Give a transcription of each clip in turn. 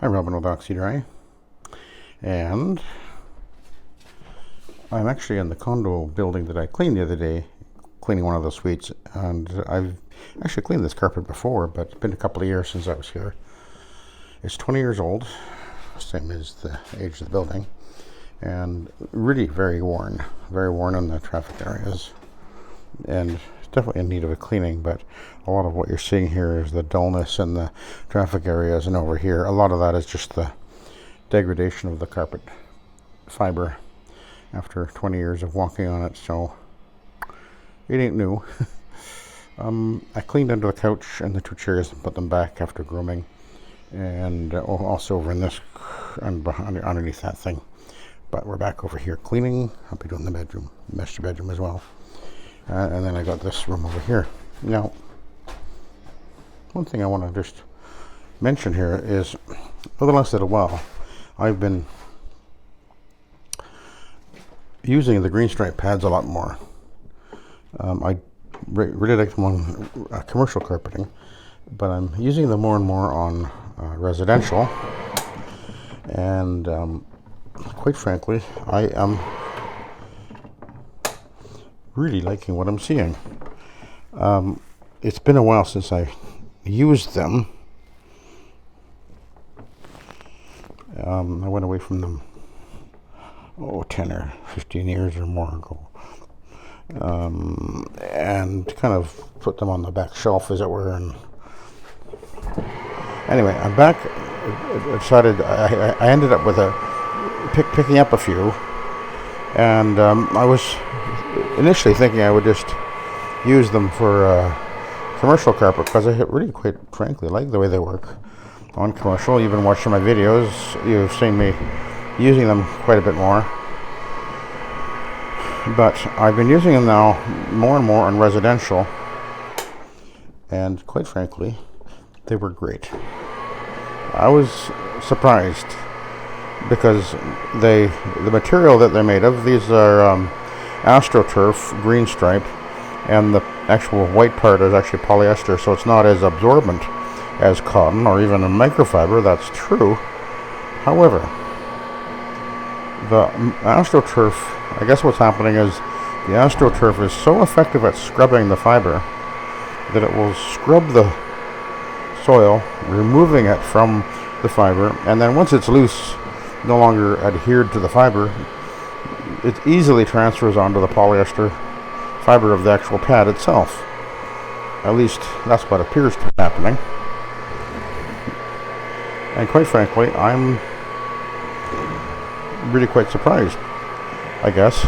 Hi, Robin with Oxy-Dry, and I'm actually in the condo building that I cleaned the other day, cleaning one of the suites, and I've actually cleaned this carpet before, but it's been a couple of years since I was here. It's 20 years old, same as the age of the building, and really very worn in the traffic areas, and it's definitely in need of a cleaning. But a lot of what you're seeing here is the dullness in the traffic areas, and over here a lot of that is just the degradation of the carpet fiber after 20 years of walking on it, so it ain't new. I cleaned under the couch and the two chairs and put them back after grooming, and also over in this underneath that thing. But we're back over here cleaning. I'll be doing the bedroom, master bedroom as well, and then I got this room over here. Now, one thing I want to just mention here is, for the last little while, I've been using the green stripe pads a lot more. I really like them on commercial carpeting, but I'm using them more and more on residential, and quite frankly, I am really liking what I'm seeing. It's been a while since I used them. I went away from them 10 or 15 years or more ago, and kind of put them on the back shelf, as it were. And anyway, I'm back. I ended up with picking up a few, and I was initially thinking I would just use them for commercial carpet, because I really, quite frankly, like the way they work on commercial. You've been watching my videos, you've seen me using them quite a bit more, but I've been using them now more and more on residential, and quite frankly, they were great. I was surprised, because the material that they're made of, these are Astro green stripe, and the actual white part is actually polyester, so it's not as absorbent as cotton or even a microfiber. That's true. However, the AstroTurf, I guess what's happening is the AstroTurf is so effective at scrubbing the fiber that it will scrub the soil, removing it from the fiber, and then once it's loose, no longer adhered to the fiber, it easily transfers onto the polyester fiber of the actual pad itself. At least that's what appears to be happening. And quite frankly, I'm really quite surprised, I guess,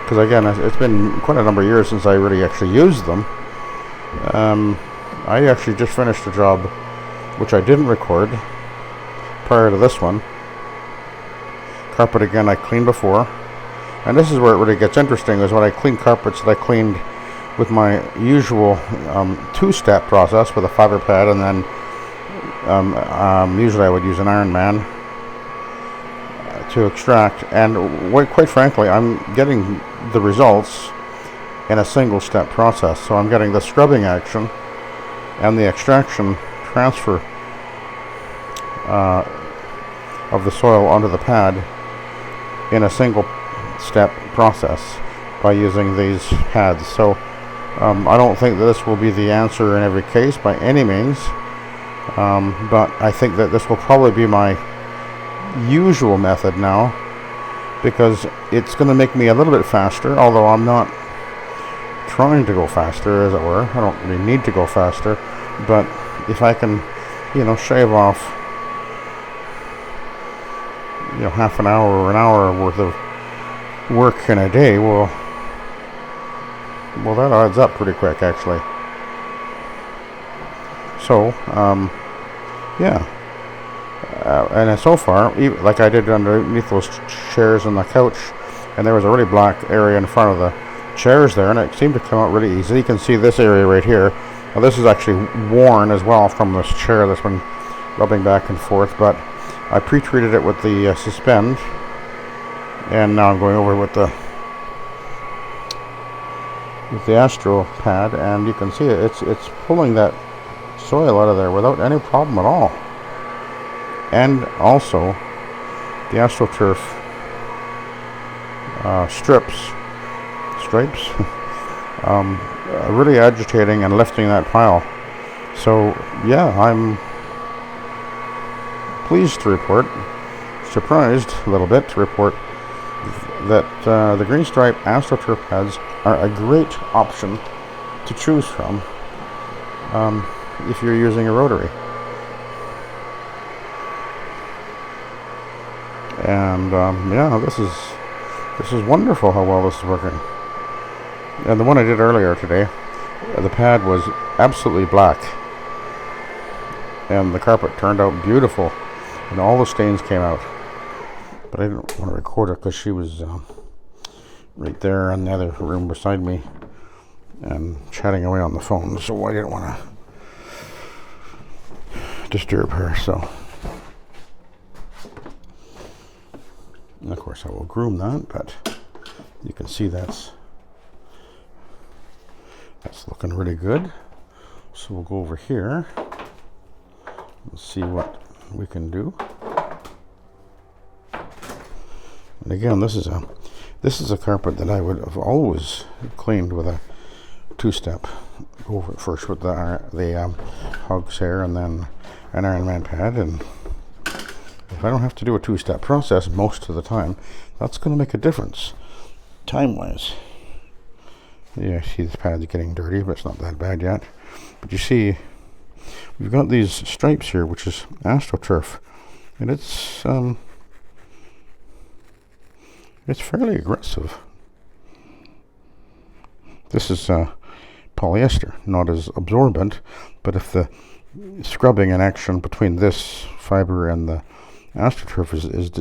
because again, it's been quite a number of years since I really actually used them. I actually just finished a job which I didn't record prior to this one. Carpet again I cleaned before, and this is where it really gets interesting, is when I clean carpets that I cleaned with my usual two-step process with a fiber pad, and then usually I would use an Ironman to extract, and quite frankly, I'm getting the results in a single step process. So I'm getting the scrubbing action and the extraction transfer of the soil onto the pad in a single step process by using these pads. So I don't think that this will be the answer in every case by any means, but I think that this will probably be my usual method now, because it's going to make me a little bit faster, although I'm not trying to go faster, as it were. I don't really need to go faster, but if I can, shave off, half an hour or an hour worth of work in a day, well, that adds up pretty quick, actually. So, yeah. And so far, like I did underneath those chairs and the couch, and there was a really black area in front of the chairs there, and it seemed to come out really easy. You can see this area right here. Well, this is actually worn as well from this chair that's been rubbing back and forth, but I pre-treated it with the Suspend, and now I'm going over with the Astro pad, and you can see it's pulling that soil out of there without any problem at all. and also the AstroTurf stripes really agitating and lifting that pile. So yeah, I'm pleased to report, surprised a little bit to report that the green stripe AstroTurf pads are a great option to choose from if you're using a rotary. And yeah, this is wonderful how well this is working. And the one I did earlier today, the pad was absolutely black, and the carpet turned out beautiful, and all the stains came out. But I didn't want to record her because she was right there in the other room beside me and chatting away on the phone, so I didn't want to disturb her. So, and of course I will groom that, but you can see that's looking really good. So we'll go over here and see what we can do. And again, this is a carpet that I would have always cleaned with a two-step. Go over it first with the hogs hair and then an Ironman pad. And if I don't have to do a two-step process most of the time, that's going to make a difference time-wise. Yeah, see the pad's getting dirty, but it's not that bad yet. But you see, we've got these stripes here, which is AstroTurf, and it's fairly aggressive. This is polyester, not as absorbent, but if the scrubbing in action between this fiber and the AstroTurf is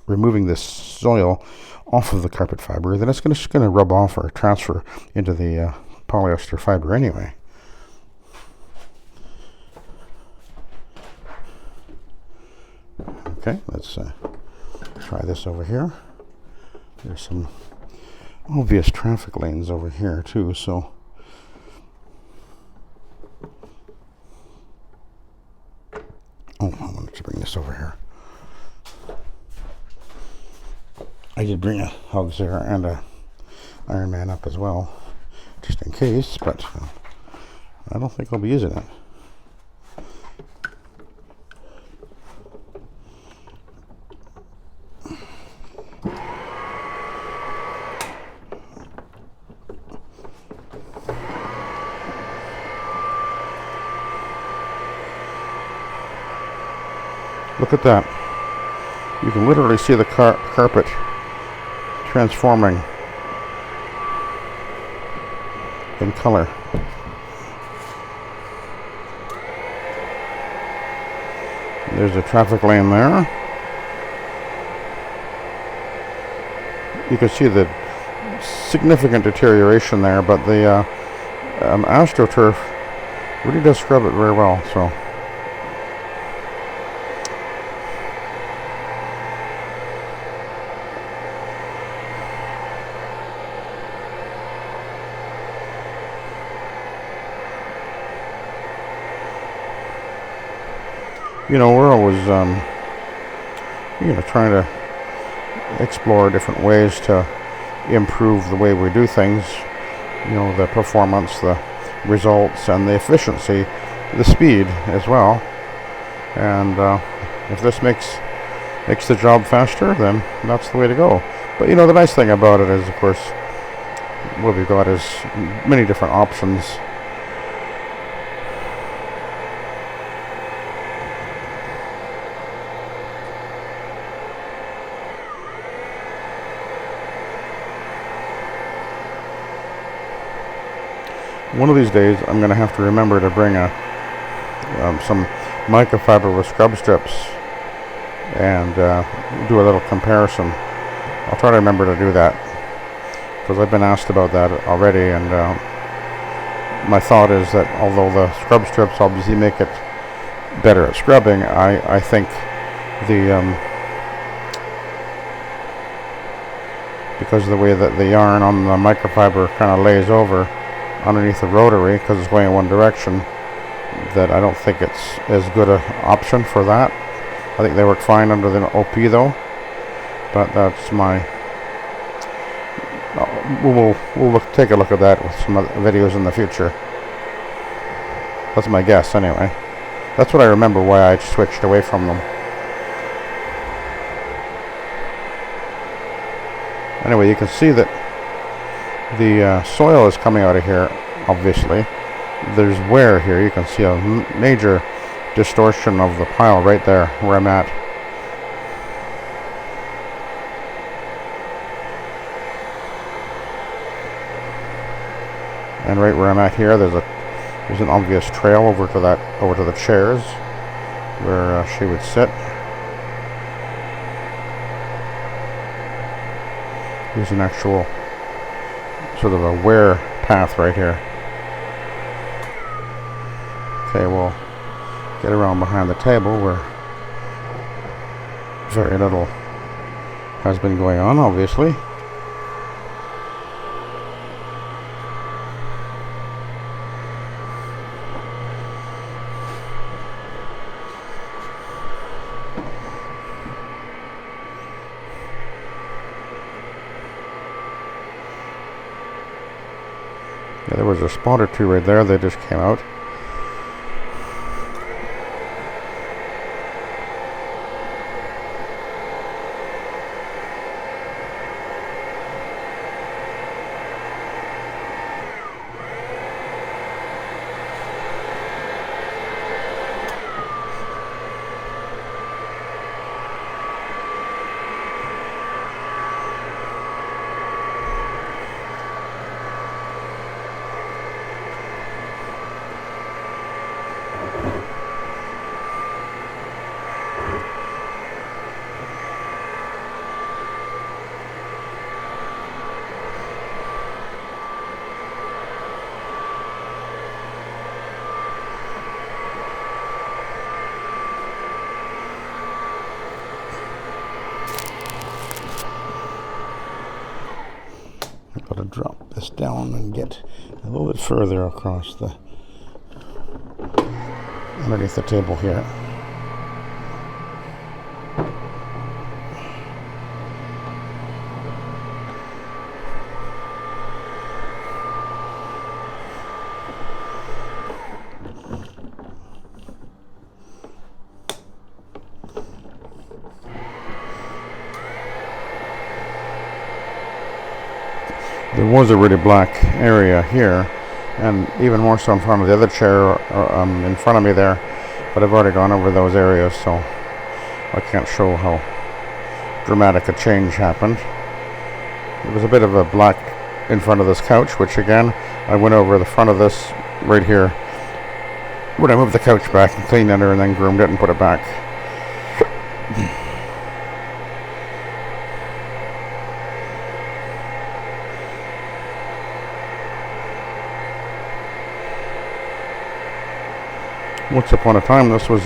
removing this soil off of the carpet fiber, then it's just going to rub off or transfer into the polyester fiber anyway. Okay, let's try this over here. There's some obvious traffic lanes over here too, so I wanted to bring this over here. I did bring a hogs there and a Ironman up as well, just in case, but I don't think I'll be using it. Look at that. You can literally see the carpet transforming in color. There's a traffic lane there. You can see the significant deterioration there, but the AstroTurf really does scrub it very well. So. You know, we're always, trying to explore different ways to improve the way we do things. You know, the performance, the results, and the efficiency, the speed as well. And if this makes the job faster, then that's the way to go. But you know, the nice thing about it is, of course, what we've got is many different options. One of these days, I'm going to have to remember to bring some microfiber with scrub strips and do a little comparison. I'll try to remember to do that because I've been asked about that already, and my thought is that although the scrub strips obviously make it better at scrubbing, I think because of the way that the yarn on the microfiber kind of lays over underneath the rotary, because it's going in one direction, that I don't think it's as good an option for that. I think they work fine under the OP though, but that's my. We'll take a look at that with some other videos in the future. That's my guess anyway. That's what I remember why I switched away from them. Anyway, you can see that the soil is coming out of here, obviously. There's wear here. You can see a major distortion of the pile right there where I'm at. And right where I'm at here, there's an obvious trail over to the chairs where she would sit. There's an actual sort of a wear path right here. Okay, we'll get around behind the table where very little has been going on, obviously. Yeah, there was a spot or two right there. They just came out. I've got to drop this down and get a little bit further across underneath the table here. There was a really black area here, and even more so in front of the other chair in front of me there, but I've already gone over those areas, so I can't show how dramatic a change happened. There was a bit of a black in front of this couch, which again, I went over the front of this right here when I moved the couch back and cleaned under and then groomed it and put it back. Once upon a time, this was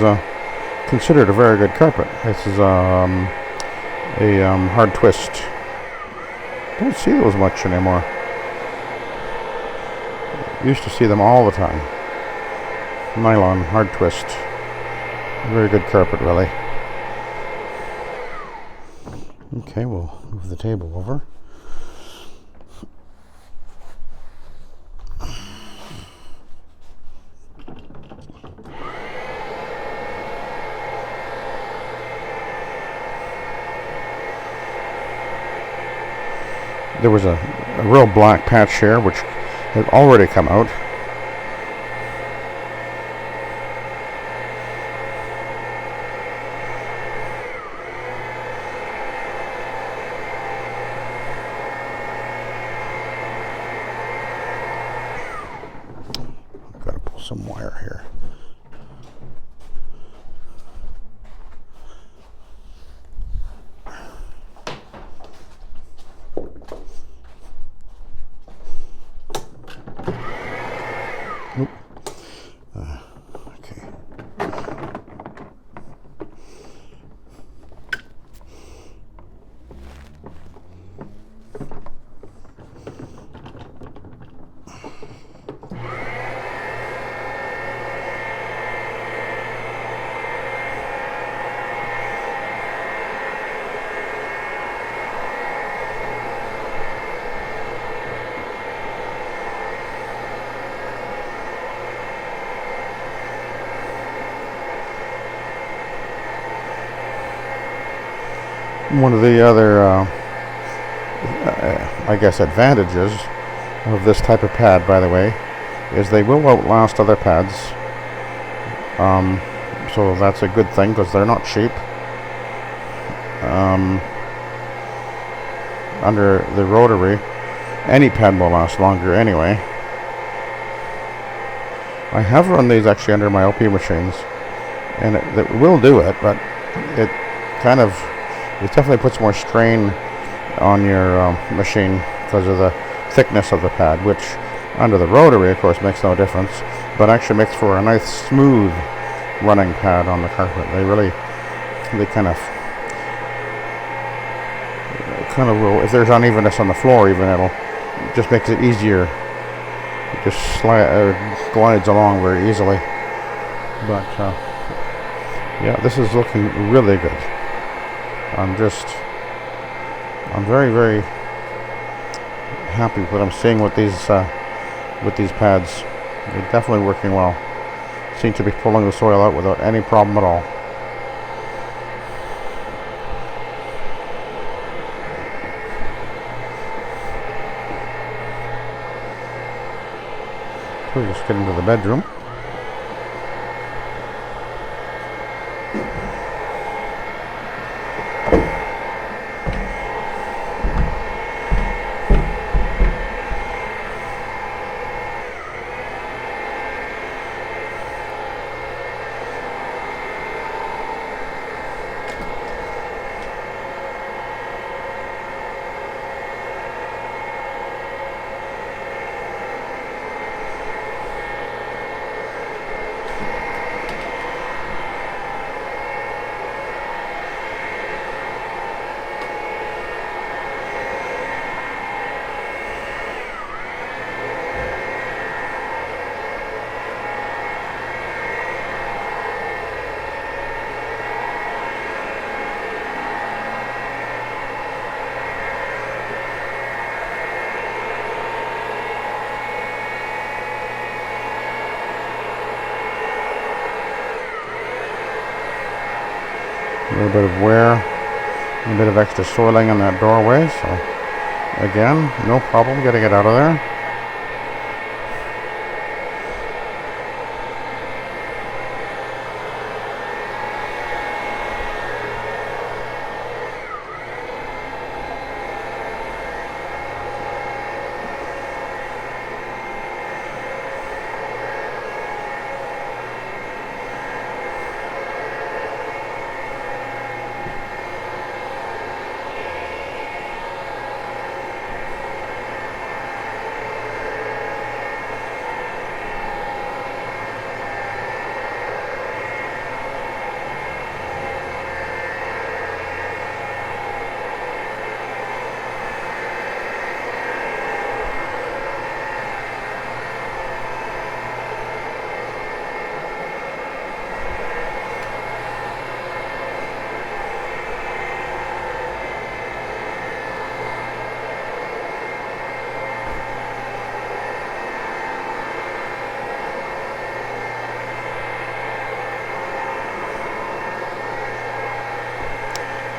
considered a very good carpet. This is a hard twist. Don't see those much anymore. Used to see them all the time. Nylon, hard twist. Very good carpet, really. Okay, we'll move the table over. There was a real black patch here, which had already come out. I've got to pull some wire here. Okay. One of the other, I guess, advantages of this type of pad, by the way, is they will outlast other pads. So that's a good thing because they're not cheap. Under the rotary, any pad will last longer anyway. I have run these actually under my LP machines, and it will do it, but it definitely puts more strain on your machine because of the thickness of the pad, which under the rotary, of course, makes no difference, but actually makes for a nice smooth running pad on the carpet. They kind of will, if there's unevenness on the floor, even it just makes it easier. It just glides along very easily. But yeah, this is looking really good. I'm very, very happy with what I'm seeing with these pads. They're definitely working well. Seem to be pulling the soil out without any problem at all. So we'll just get into the bedroom. A little bit of wear, a bit of extra soiling in that doorway, so again, no problem getting it out of there.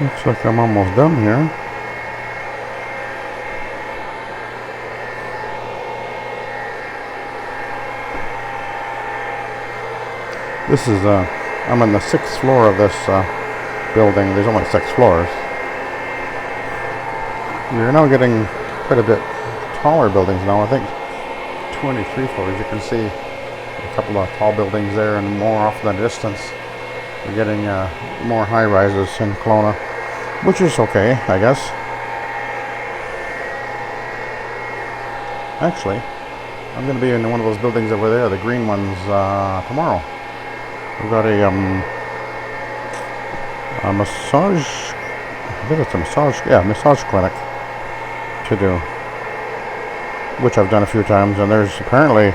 Looks like I'm almost done here. This is, I'm on the 6th floor of this building. There's only 6 floors. We're now getting quite a bit taller buildings now. I think 23 floors. You can see a couple of tall buildings there, and more off in the distance. We're getting more high rises in Kelowna, which is okay, I guess. Actually, I'm going to be in one of those buildings over there, the green ones, tomorrow. We've got a massage, I think it's a massage clinic to do, which I've done a few times, and there's apparently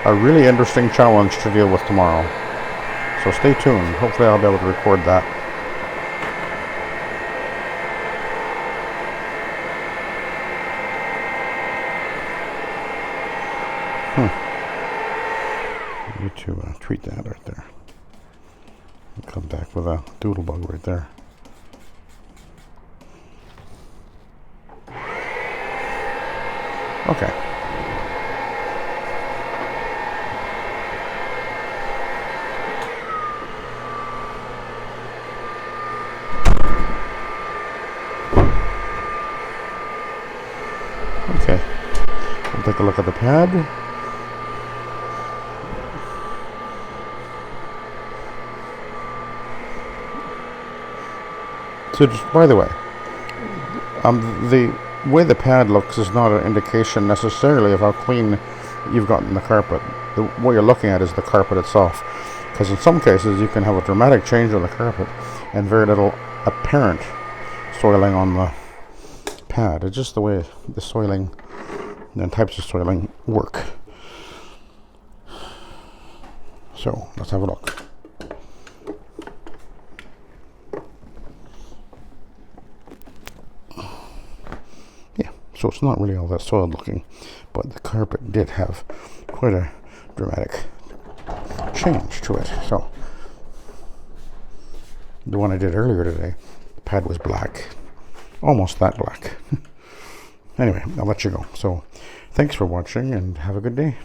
a really interesting challenge to deal with tomorrow. So stay tuned. Hopefully I'll be able to record that. I need to treat that right there. Come back with a doodle bug right there. Okay. Okay. We'll take a look at the pad. So just by the way, the way the pad looks is not an indication necessarily of how clean you've gotten the carpet. What you're looking at is the carpet itself, because in some cases you can have a dramatic change on the carpet and very little apparent soiling on the pad. It's just the way the soiling and types of soiling work. So let's have a look. So it's not really all that soiled looking, but the carpet did have quite a dramatic change to it. So the one I did earlier today, the pad was black, almost that black. Anyway, I'll let you go. So thanks for watching and have a good day.